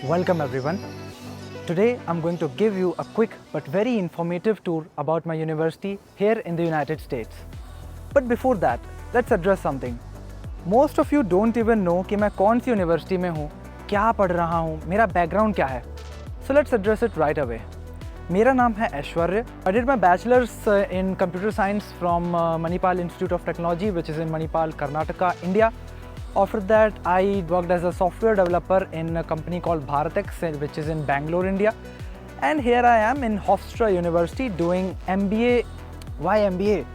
Welcome everyone. Today I'm going to give you a quick but very informative tour about my university here in the United States. But before that, let's address something. Most of you don't even know कि मैं कौन सी university में हूँ, क्या पढ़ रहा हूँ, मेरा बैकग्राउंड क्या है. So let's address it right away. मेरा नाम है ऐश्वर्य. I did my bachelor's in computer science from Manipal Institute of Technology, which is in Manipal, Karnataka, India. After that, I worked as a software developer in a company called Bharatex, which is in Bangalore, India. And here I am in Hofstra University doing MBA. Why MBA?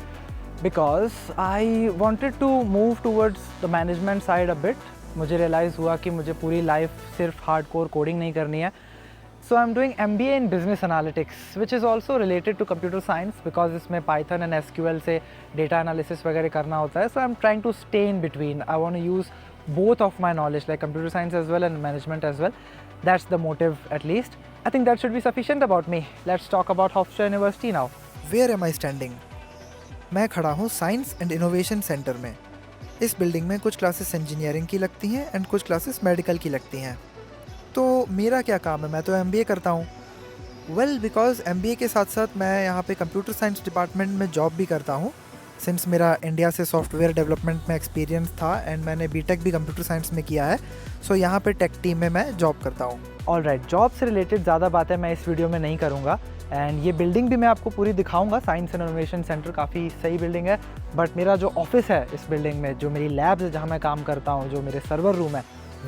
Because I wanted to move towards the management side a bit. मुझे realize हुआ कि मुझे पूरी life सिर्फ hardcore coding नहीं करनी है. So I'm doing MBA in Business Analytics, which is also related to computer science because इसमें Python and SQL से data analysis वगैरह करना होता है. So I'm trying to stay in between. I want to use both of my knowledge, like computer science as well and management as well. That's the motive at least. I think that should be sufficient about me. Let's talk about Hofstra University now. Where am I standing? मैं खड़ा हूँ science and innovation centre में. इस building में कुछ classes engineering की लगती हैं एंड कुछ क्लासेस मेडिकल की लगती हैं. तो मेरा क्या काम है? मैं तो MBA करता हूँ. वेल, बिकॉज MBA के साथ साथ मैं यहाँ पे कंप्यूटर साइंस डिपार्टमेंट में जॉब भी करता हूँ. सिंस मेरा इंडिया से सॉफ्टवेयर डेवलपमेंट में एक्सपीरियंस था एंड मैंने BTech भी कंप्यूटर साइंस में किया है. सो यहाँ पे टेक टीम में मैं जॉब करता हूँ. ऑल राइट, जॉब से रिलेटेड ज़्यादा बातें मैं इस वीडियो में नहीं करूँगा. एंड ये बिल्डिंग भी मैं आपको पूरी दिखाऊंगा. साइंस एंड इनोवेशन सेंटर काफ़ी सही बिल्डिंग है. बट मेरा जो ऑफिस है इस बिल्डिंग में, जो मेरी लैब्स है जहाँ मैं काम करता हूँ, जो मेरे सर्वर रूम है,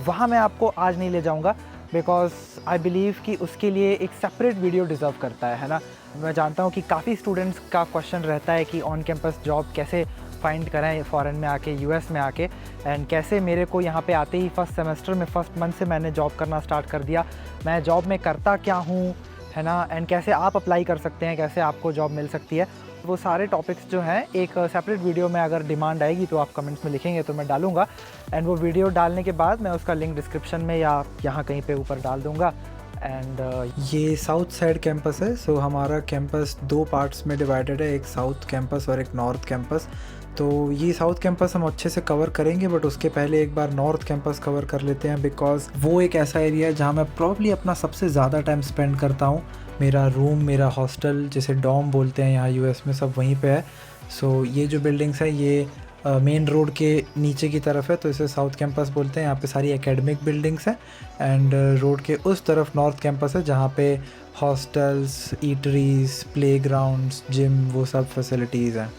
वहाँ मैं आपको आज नहीं ले जाऊँगा. बिकॉज आई बिलीव कि उसके लिए एक सेपरेट वीडियो डिज़र्व करता है ना. मैं जानता हूँ कि काफ़ी स्टूडेंट्स का क्वेश्चन रहता है कि ऑन कैंपस जॉब कैसे फाइंड करें फ़ॉरेन में आके, US में आके. एंड कैसे मेरे को यहाँ पे आते ही फर्स्ट सेमेस्टर में फर्स्ट मंथ से मैंने जॉब करना स्टार्ट कर दिया. मैं जॉब में करता क्या हूँ, है ना, एंड कैसे आप अप्लाई कर सकते हैं, कैसे आपको जॉब मिल सकती है. वो सारे टॉपिक्स जो हैं एक सेपरेट वीडियो में अगर डिमांड आएगी तो आप कमेंट्स में लिखेंगे तो मैं डालूंगा. एंड वो वीडियो डालने के बाद मैं उसका लिंक डिस्क्रिप्शन में या यहाँ कहीं पे ऊपर डाल दूँगा. एंड ये साउथ साइड कैंपस है. सो हमारा कैंपस दो पार्ट्स में डिवाइडेड है, एक साउथ कैंपस और एक नॉर्थ कैंपस. तो ये साउथ कैंपस हम अच्छे से कवर करेंगे, बट उसके पहले एक बार नॉर्थ कैंपस कवर कर लेते हैं. बिकॉज वो एक ऐसा एरिया है जहाँ मैं प्रॉब्ली अपना सबसे ज़्यादा टाइम स्पेंड करता हूँ. मेरा रूम, मेरा हॉस्टल, जिसे डॉम बोलते हैं यहाँ US में, सब वहीं पे है. सो ये जो बिल्डिंग्स है ये मेन रोड के नीचे की तरफ है, तो इसे साउथ कैंपस बोलते हैं. यहाँ पे सारी एकेडमिक बिल्डिंग्स हैं. एंड रोड के उस तरफ नॉर्थ कैंपस है जहाँ पे हॉस्टल्स, ईटरीज, प्लेग्राउंड्स, जिम, वो सब फैसिलिटीज़ हैं.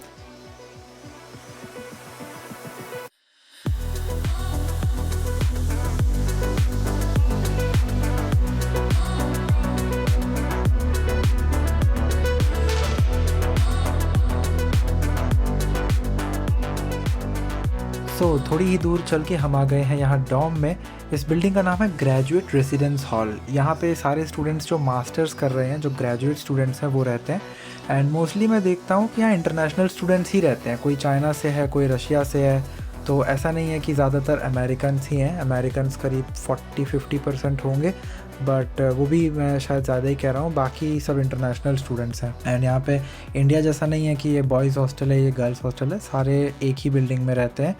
तो थोड़ी ही दूर चल के हम आ गए हैं यहाँ डॉम में. इस बिल्डिंग का नाम है ग्रेजुएट रेसिडेंस हॉल. यहाँ पे सारे स्टूडेंट्स जो मास्टर्स कर रहे हैं, जो ग्रेजुएट स्टूडेंट्स हैं, वो रहते हैं. एंड मोस्टली मैं देखता हूँ कि यहाँ इंटरनेशनल स्टूडेंट्स ही रहते हैं. कोई चाइना से है, कोई रशिया से है. तो ऐसा नहीं है कि ज़्यादातर अमेरिकन्स ही हैं. अमेरिकन्स करीब 40-50% होंगे, बट वो भी मैं शायद ज़्यादा ही कह रहा हूँ. बाकी सब इंटरनेशनल स्टूडेंट्स हैं. एंड यहाँ पे इंडिया जैसा नहीं है कि ये बॉयज़ हॉस्टल है, ये गर्ल्स हॉस्टल है. सारे एक ही बिल्डिंग में रहते हैं.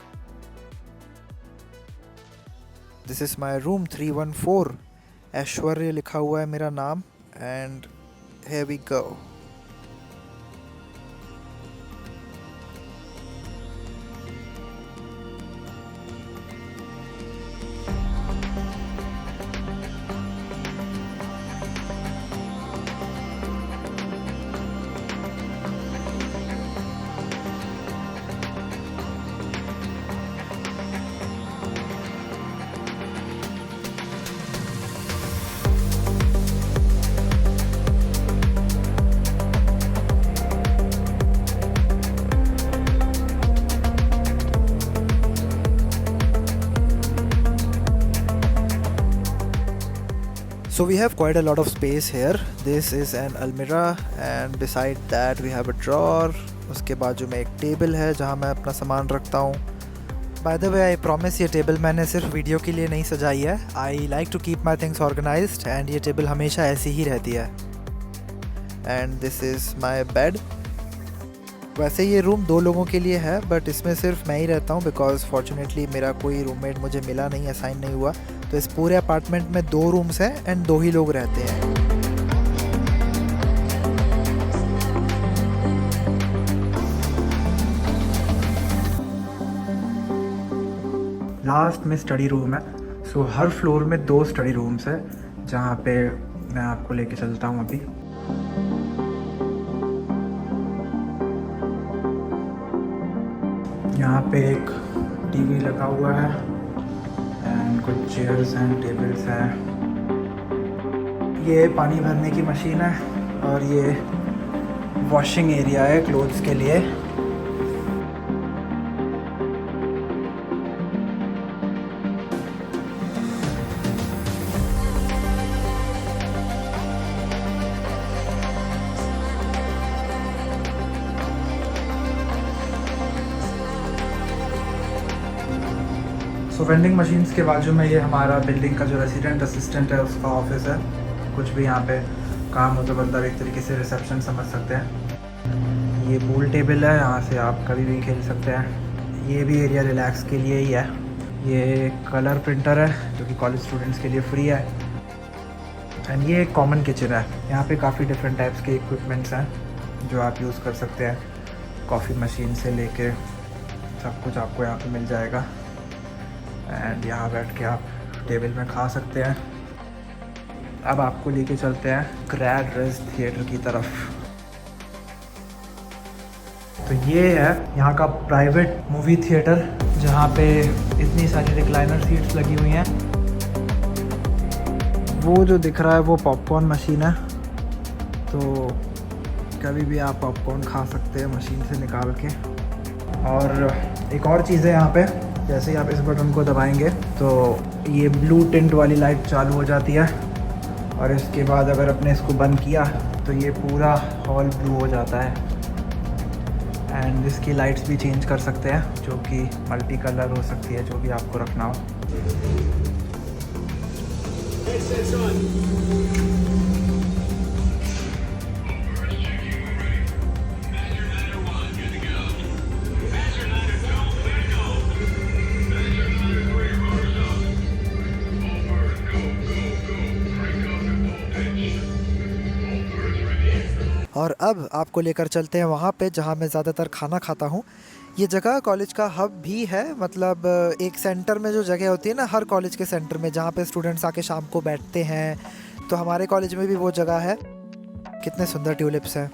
This is my room 314. Aishwarya लिखा हुआ है मेरा नाम. And here we go. So we have quite a lot of space here. This is an almirah and beside that we have a drawer. उसके बाजू में एक टेबल है जहाँ मैं अपना सामान रखता हूँ. By the way, I promise ये टेबल मैंने सिर्फ वीडियो के लिए नहीं सजाई है. I like to keep my things organized and ये टेबल हमेशा ऐसी ही रहती है. And this is my bed. वैसे ये रूम 2 लोगों के लिए है, बट इसमें सिर्फ मैं ही रहता हूँ बिकॉज फॉर्चुनेटली मेरा कोई रूममेट मुझे मिला नहीं, असाइन नहीं हुआ. तो इस पूरे अपार्टमेंट में 2 रूम्स हैं एंड 2 ही लोग रहते हैं। लास्ट में स्टडी रूम है। सो हर फ्लोर में 2 स्टडी रूम्स है, जहाँ पे मैं आपको लेके चलता हूँ अभी। यहाँ पे एक टीवी लगा हुआ है एंड कुछ चेयर्स एंड टेबल्स हैं। ये पानी भरने की मशीन है और ये वॉशिंग एरिया है क्लोथ्स के लिए। सो वेंडिंग मशीन्स के बाजू में ये हमारा बिल्डिंग का जो रेसिडेंट असिस्टेंट है उसका ऑफिस है। कुछ भी यहाँ पे काम हो तो मतलब एक तरीके से रिसेप्शन समझ सकते हैं। ये पूल टेबल है, यहाँ से आप कभी भी खेल सकते हैं। ये भी एरिया रिलैक्स के लिए ही है। ये कलर प्रिंटर है जो कि कॉलेज स्टूडेंट्स के लिए फ्री है। एंड ये एक कॉमन किचन है। यहाँ पे काफ़ी डिफरेंट टाइप्स के इक्विपमेंट्स हैं जो आप यूज़ कर सकते हैं। कॉफ़ी मशीन से लेके सब कुछ आपको यहाँ पे मिल जाएगा। एंड यहाँ बैठ के आप टेबल में खा सकते हैं। अब आपको लेके चलते हैं ग्रैड रेस थिएटर की तरफ। तो ये है यहाँ का प्राइवेट मूवी थिएटर, जहाँ पे इतनी सारी रिक्लाइनर सीट्स लगी हुई हैं। वो जो दिख रहा है वो पॉपकॉर्न मशीन है, तो कभी भी आप पॉपकॉर्न खा सकते हैं मशीन से निकाल के। और एक और चीज़ है यहाँ पे, जैसे ही आप इस बटन को दबाएंगे तो ये ब्लू टिंट वाली लाइट चालू हो जाती है और इसके बाद अगर आपने इसको बंद किया तो ये पूरा हॉल ब्लू हो जाता है। एंड इसकी लाइट्स भी चेंज कर सकते हैं, जो कि मल्टी कलर हो सकती है, जो भी आपको रखना हो। और अब आपको लेकर चलते हैं वहाँ पे जहाँ मैं ज़्यादातर खाना खाता हूँ। ये जगह कॉलेज का हब भी है, मतलब एक सेंटर में जो जगह होती है ना हर कॉलेज के सेंटर में, जहाँ पे स्टूडेंट्स आके शाम को बैठते हैं, तो हमारे कॉलेज में भी वो जगह है। कितने सुंदर ट्यूलिप्स हैं।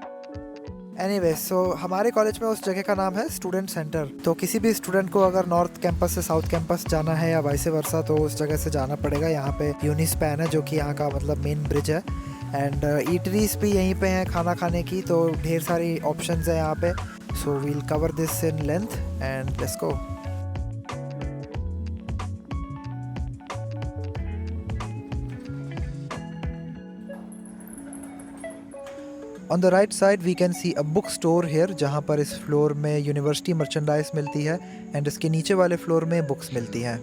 एनीवे, सो हमारे कॉलेज में उस जगह का नाम है स्टूडेंट सेंटर। तो किसी भी स्टूडेंट को अगर नॉर्थ कैंपस से साउथ कैंपस जाना है या वाइस वर्सा, तो उस जगह से जाना पड़ेगा। यहाँ पे यूनिस्पैन है जो कि यहाँ का मतलब मेन ब्रिज है। एंड ईटरीज भी यहीं पे हैं खाना खाने की, तो ढेर सारी ऑप्शंस है यहाँ पे। So we'll cover this in length and let's go. On the right side we can see a book store here, जहाँ पर इस फ्लोर में यूनिवर्सिटी मर्चेंडाइज मिलती है एंड इसके नीचे वाले फ्लोर में बुक्स मिलती हैं।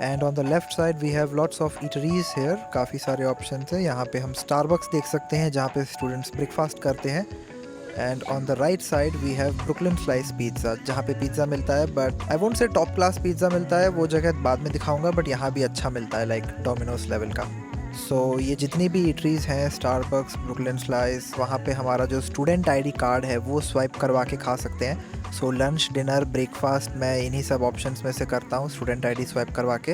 And on the left side we have lots of eateries here, काफ़ी सारे ऑप्शंस हैं। यहाँ पे हम स्टारबक्स देख सकते हैं जहाँ पे स्टूडेंट्स ब्रेकफास्ट करते हैं। And on the right side we have Brooklyn slice pizza, जहाँ पे पिज़्ज़ा मिलता है, but I won't say top class pizza मिलता है, वो जगह बाद में दिखाऊंगा, बट यहाँ भी अच्छा मिलता है लाइक डोमिनोज लेवल का। सो ये जितनी भी ईटरीज हैं, स्टारबक्स, ब्रुकलिन स्लाइस, वहाँ पे हमारा जो स्टूडेंट आईडी कार्ड है वो स्वाइप करवा के खा सकते हैं। सो लंच, डिनर, ब्रेकफास्ट मैं इन्हीं सब ऑप्शंस में से करता हूँ स्टूडेंट आईडी स्वाइप करवा के।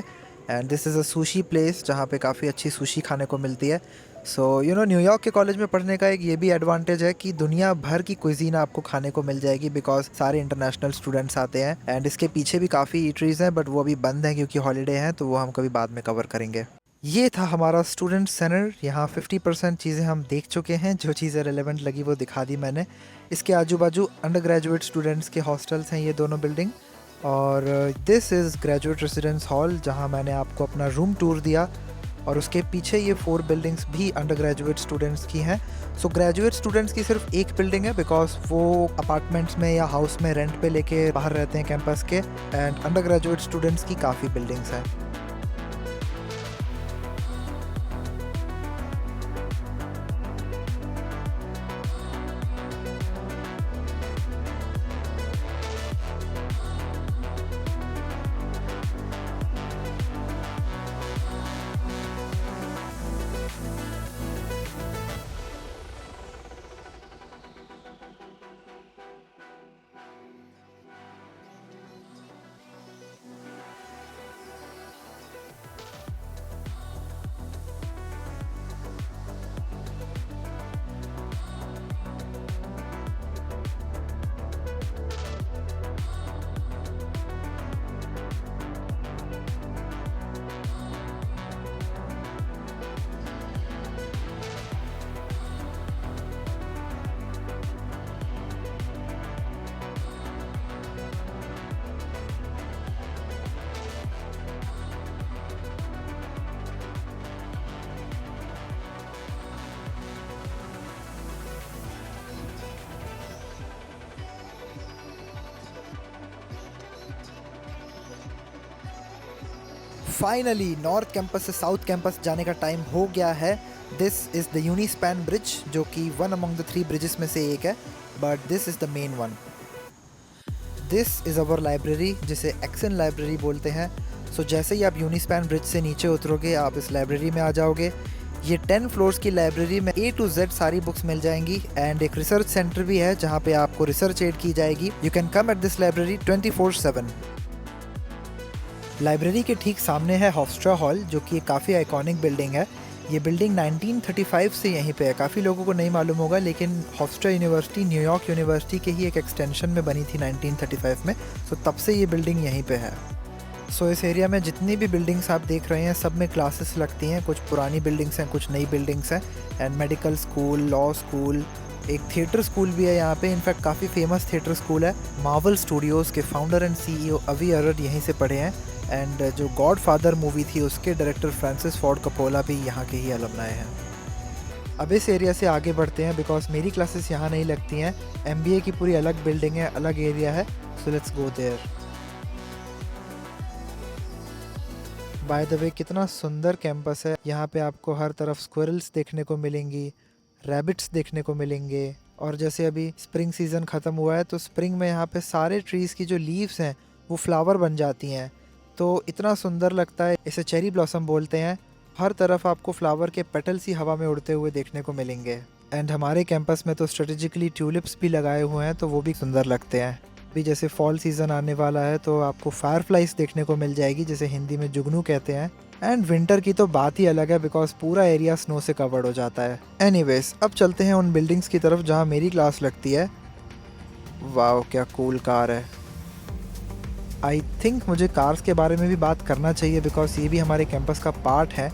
And this is a sushi place, जहाँ पे काफ़ी अच्छी सुशी खाने को मिलती है। सो न्यूयॉर्क के कॉलेज में पढ़ने का एक ये भी एडवांटेज है कि दुनिया भर की कुजीन आपको खाने को मिल जाएगी, बिकॉज सारे इंटरनेशनल स्टूडेंट्स आते हैं। एंड इसके पीछे भी काफ़ी ईटरीज हैं, बट वो अभी बंद हैं क्योंकि हॉलीडे हैं, तो वो हम कभी बाद में कवर करेंगे। ये था हमारा स्टूडेंट सेंटर। यहाँ 50% चीज़ें हम देख चुके हैं, जो चीज़ें रेलेवेंट लगी वो दिखा दी मैंने। इसके आजू बाजू अंडर ग्रेजुएट स्टूडेंट्स के हॉस्टल्स हैं ये दोनों बिल्डिंग। और this is graduate residence hall, जहाँ मैंने आपको अपना रूम टूर दिया। और उसके पीछे ये 4 बिल्डिंग्स भी अंडर ग्रेजुएट स्टूडेंट्स की हैं। सो ग्रेजुएट स्टूडेंट्स की सिर्फ एक बिल्डिंग है, बिकॉज वो अपार्टमेंट्स में या हाउस में रेंट पे लेके बाहर रहते हैं कैंपस के। एंड अंडर ग्रेजुएट स्टूडेंट्स की काफ़ी बिल्डिंग्स हैं। फाइनली नॉर्थ कैंपस से साउथ कैंपस जाने का टाइम हो गया है। दिस इज़ द यूनिस्पैन ब्रिज, जो कि वन अमंग द 3 ब्रिजेस में से एक है, but this is the main one. This is our library, जिसे एक्सन लाइब्रेरी बोलते हैं। सो जैसे ही आप यूनिस्पैन ब्रिज से नीचे उतरोगे आप इस लाइब्रेरी में आ जाओगे। ये 10 फ्लोर्स की लाइब्रेरी में A to Z सारी बुक्स मिल जाएंगी एंड एक रिसर्च सेंटर भी है जहाँ पे आपको रिसर्च एड की जाएगी। You can come at this library 24/7। Library के ठीक सामने है हॉफस्ट्रा हॉल, जो कि काफ़ी आइकॉनिक बिल्डिंग है। ये बिल्डिंग 1935 से यहीं पे है। काफ़ी लोगों को नहीं मालूम होगा, लेकिन हॉफस्ट्रा यूनिवर्सिटी न्यूयॉर्क यूनिवर्सिटी के ही एक एक्सटेंशन में बनी थी 1935 में। सो तब से ये बिल्डिंग यहीं पे है। सो इस एरिया में जितनी भी बिल्डिंग्स आप देख रहे हैं सब में क्लासेस लगती हैं। कुछ पुरानी बिल्डिंग्स हैं, कुछ नई बिल्डिंग्स हैं and medical school, law school, एक थिएटर स्कूल भी है यहाँ पे। इनफैक्ट काफ़ी फेमस थिएटर स्कूल है। मार्वल स्टूडियोज़ के फाउंडर एंड CEO अवी अरर यहीं से पढ़े हैं एंड जो गॉडफादर मूवी थी उसके डायरेक्टर फ्रांसिस फोर्ड कपोला भी यहाँ के ही अलमनाए हैं। अब इस एरिया से आगे बढ़ते हैं बिकॉज मेरी क्लासेस यहाँ नहीं लगती हैं। MBA की पूरी अलग बिल्डिंग है, अलग एरिया है। So let's go there. By the way कितना सुंदर कैंपस है। यहाँ पे आपको हर तरफ स्क्विरल्स देखने को मिलेंगी, रैबिट्स देखने को मिलेंगे। और जैसे अभी स्प्रिंग सीज़न ख़त्म हुआ है तो स्प्रिंग में यहाँ पे सारे ट्रीज़ की जो लीव्स हैं वो फ्लावर बन जाती हैं, तो इतना सुंदर लगता है। इसे चेरी ब्लॉसम बोलते हैं। हर तरफ आपको फ्लावर के पेटल्स ही हवा में उड़ते हुए देखने को मिलेंगे। एंड हमारे कैंपस में तो स्ट्रेटेजिकली ट्यूलिप्स भी लगाए हुए हैं, तो वो भी सुंदर लगते हैं। अभी जैसे फॉल सीज़न आने वाला है तो आपको फायरफ्लाइज देखने को मिल जाएगी, जिसे हिंदी में जुगनू कहते हैं। एंड विंटर की तो बात ही अलग है बिकॉज पूरा एरिया स्नो से कवर्ड हो जाता है। एनीवेज, अब चलते हैं उन बिल्डिंग्स की तरफ जहाँ मेरी क्लास लगती है। वाह, क्या कूल कार है। आई थिंक मुझे कार्स के बारे में भी बात करना चाहिए बिकॉज ये भी हमारे कैंपस का पार्ट है।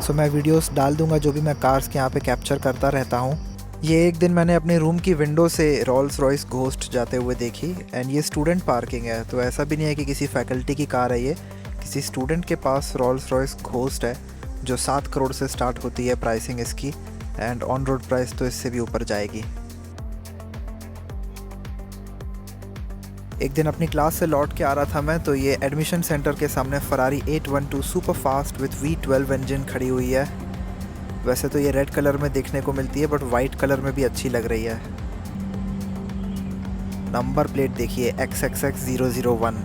सो मैं वीडियोस डाल दूंगा जो भी मैं कार्स के यहाँ पे कैप्चर करता रहता हूँ। ये एक दिन मैंने अपने रूम की विंडो से रोल्स रॉयस घोस्ट जाते हुए देखी एंड ये स्टूडेंट पार्किंग है, तो ऐसा भी नहीं है कि किसी फैकल्टी की कार है। ये किसी स्टूडेंट के पास रोल्स रॉयस घोस्ट है जो 7 करोड़ से स्टार्ट होती है प्राइसिंग इसकी, एंड ऑन रोड प्राइस तो इससे भी ऊपर जाएगी। एक दिन अपनी क्लास से लौट के आ रहा था मैं, तो ये एडमिशन सेंटर के सामने Ferrari 812 super fast with V12 engine खड़ी हुई है। वैसे तो ये रेड कलर में देखने को मिलती है बट वाइट कलर में भी अच्छी लग रही है। नंबर प्लेट देखिए XXX001।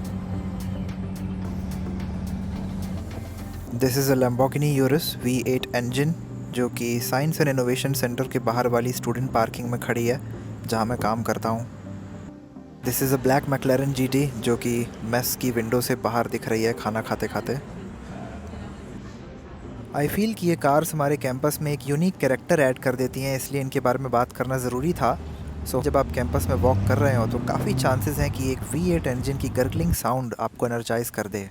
This is a Lamborghini Urus V8 engine, जो कि साइंस एंड इनोवेशन सेंटर के बाहर वाली स्टूडेंट पार्किंग में खड़ी है जहाँ मैं काम करता हूँ। This is a black McLaren GT, जो कि मेस की विंडो से बाहर दिख रही है खाना खाते खाते। आई फील कि ये कार्स हमारे कैंपस में एक यूनिक कैरेक्टर ऐड कर देती हैं, इसलिए इनके बारे में बात करना ज़रूरी था। सो जब आप कैंपस में वॉक कर रहे हो तो काफ़ी चांसेस हैं कि एक V8 इंजन की गर्गलिंग साउंड आपको एनर्जाइज कर दे।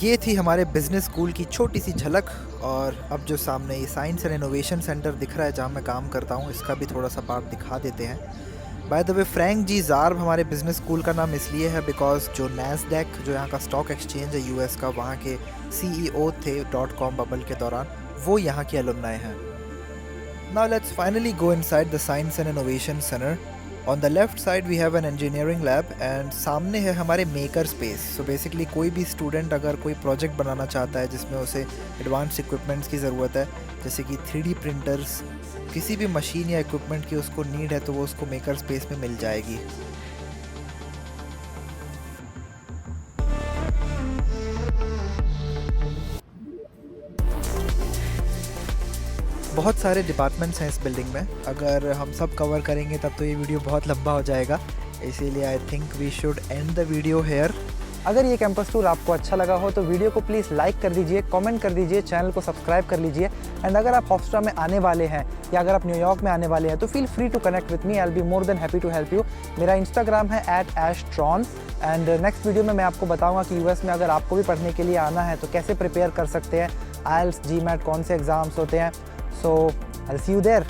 ये थी हमारे बिज़नेस स्कूल की छोटी सी झलक। और अब जो सामने ये साइंस एंड इनोवेशन सेंटर दिख रहा है जहाँ मैं काम करता हूँ, इसका भी थोड़ा सा पार्ट दिखा देते हैं। बाय द वे, फ्रैंक जी ज़ार्ब हमारे बिज़नेस स्कूल का नाम इसलिए है बिकॉज जो नैस्डैक, जो यहाँ का स्टॉक एक्सचेंज है यूएस का, वहाँ के CEO थे .com बबल के दौरान, वो यहाँ के अलुमनाई हैं। Now let's finally go inside the science and innovation centre. On the left side we have an engineering lab and सामने है हमारे मेकर स्पेस। सो बेसिकली कोई भी स्टूडेंट अगर कोई प्रोजेक्ट बनाना चाहता है जिसमें उसे एडवांस इक्विपमेंट्स की ज़रूरत है, जैसे कि 3D प्रिंटर्स, किसी भी मशीन या इक्विपमेंट की उसको नीड है, तो वो उसको मेकर स्पेस में मिल जाएगी। बहुत सारे डिपार्टमेंट्स हैं इस बिल्डिंग में। अगर हम सब कवर करेंगे तब तो ये वीडियो बहुत लंबा हो जाएगा, इसीलिए I think we should end the video here. अगर ये कैंपस टूर आपको अच्छा लगा हो तो वीडियो को प्लीज़ लाइक कर दीजिए, कमेंट कर दीजिए, चैनल को सब्सक्राइब कर लीजिए। एंड अगर आप हॉफस्ट्रा में आने वाले हैं या अगर आप न्यूयॉर्क में आने वाले हैं तो feel free to connect with me, I will be more than happy to help you. मेरा इंस्टाग्राम है @ashtron। एंड नेक्स्ट वीडियो में मैं आपको बताऊंगा कि यूएस में अगर आपको भी पढ़ने के लिए आना है तो कैसे प्रिपेयर कर सकते हैं, IELTS, GMAT, कौन से एग्ज़ाम्स होते हैं। So I will see you there.